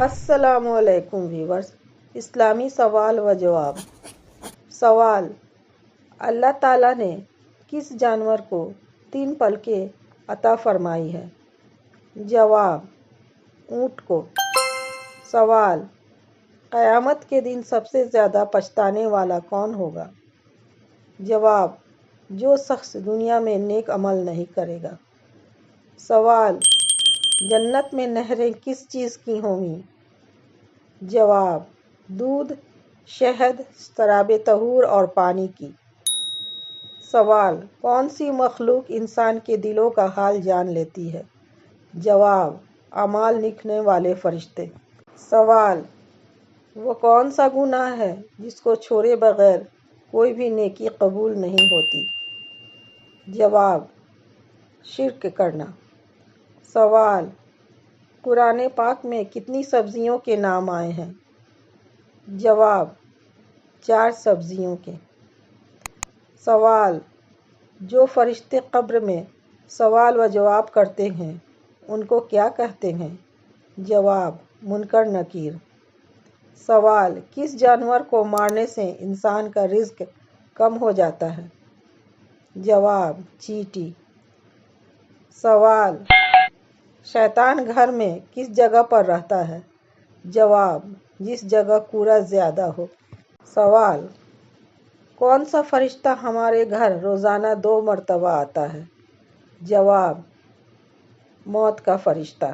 السلام علیکم ویورز، اسلامی سوال و جواب۔ سوال: اللہ تعالیٰ نے کس جانور کو 3 پلکیں عطا فرمائی ہے؟ جواب: اونٹ کو۔ سوال: قیامت کے دن سب سے زیادہ پچھتانے والا کون ہوگا؟ جواب: جو شخص دنیا میں نیک عمل نہیں کرے گا۔ سوال: جنت میں نہریں کس چیز کی ہوں گی؟ جواب: دودھ، شہد، شراب طہور اور پانی کی۔ سوال: کون سی مخلوق انسان کے دلوں کا حال جان لیتی ہے؟ جواب: اعمال لکھنے والے فرشتے۔ سوال: وہ کون سا گناہ ہے جس کو چھوڑے بغیر کوئی بھی نیکی قبول نہیں ہوتی؟ جواب: شرک کرنا۔ سوال: قرآن پاک میں کتنی سبزیوں کے نام آئے ہیں؟ جواب: 4 سبزیوں کے۔ سوال: جو فرشتے قبر میں سوال و جواب کرتے ہیں ان کو کیا کہتے ہیں؟ جواب: منکر نکیر۔ سوال: کس جانور کو مارنے سے انسان کا رزق کم ہو جاتا ہے؟ جواب: چیونٹی۔ سوال: شیطان گھر میں کس جگہ پر رہتا ہے؟ جواب: جس جگہ کوڑا زیادہ ہو۔ سوال: کون سا فرشتہ ہمارے گھر روزانہ 2 مرتبہ آتا ہے؟ جواب: موت کا فرشتہ۔